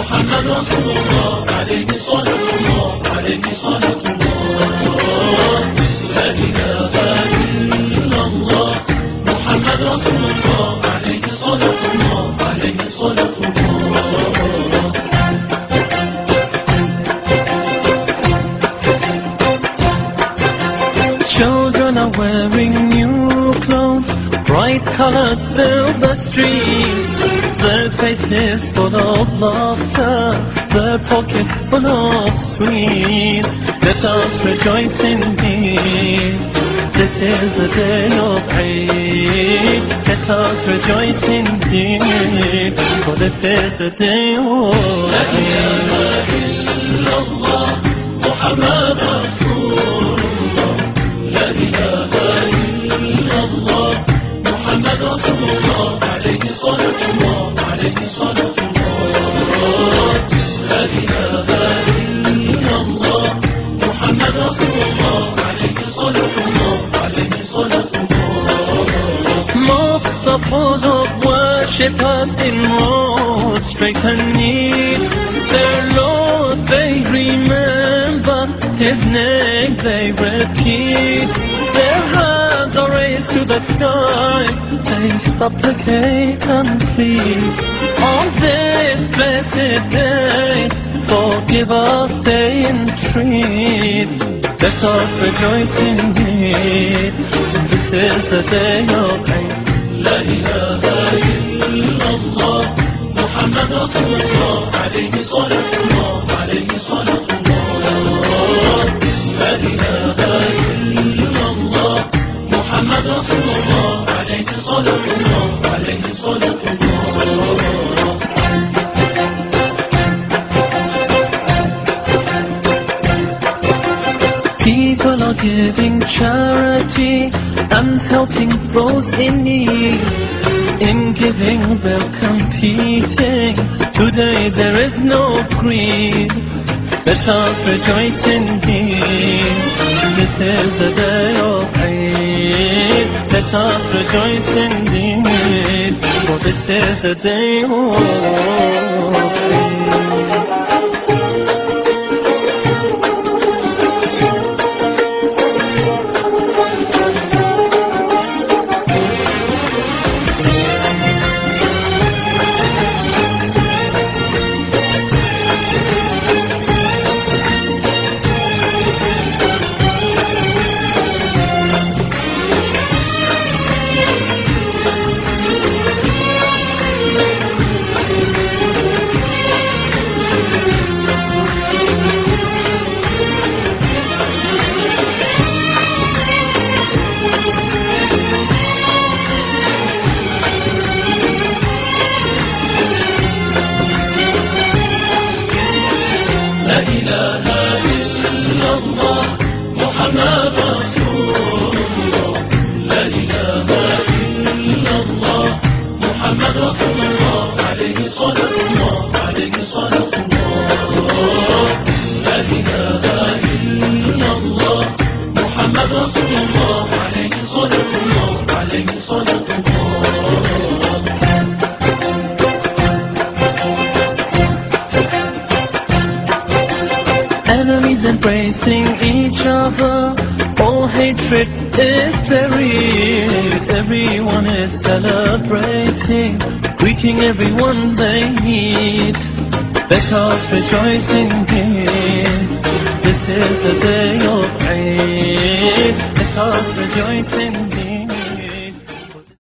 محمد رسول الله عليه صلاة الله عليه صلاة الله. لا إله إلا الله محمد رسول الله عليه صلاة الله عليه صلاة الله. Children are wearing new clothes, bright colors fill the streets. Their faces full of laughter, their pockets full of sweets. Let us rejoice indeed, this is the day of Eid. Let us rejoice indeed, for this is the day of Eid. La ilaha illallah Muhammad Rasulullah. La ilaha illallah Muhammad Rasulullah عليه صلاة الله عليه صلاة الله. لا إله إلا الله محمد رسول الله عليه صلاة الله عليه صلاة الله. Mosques are full of worshippers in rows, straight and neat. Their Lord they remember, His name they repeat. Their hands are raised to the sky, they supplicate and plead. On this blessed day, forgive us they entreat. Let us rejoice indeed, this is the day of Eid. La ilaha illallah Muhammad Rasulullah عليه صلاة الله عليه صلاة الله. La ilaha illallah محمد رسول الله عليه صلاة الله عليه صلاة الله. People are giving charity and helping those in need. In giving they're competing, today there is no greed. Let us rejoice indeed, this is the day of Eid. Let us rejoice indeed, for this is the day of Eid. لا إله إلا الله محمد رسول الله. لا إله إلا الله محمد رسول الله عليه صلاة الله عليه صلاة الله. لا إله إلا الله محمد رسول الله عليه صلاة الله عليه صلاة الله. Enemies embracing each other, all hatred is buried. Everyone is celebrating, greeting everyone they meet. Let us rejoice indeed, this is the day of Eid. Let us rejoice indeed.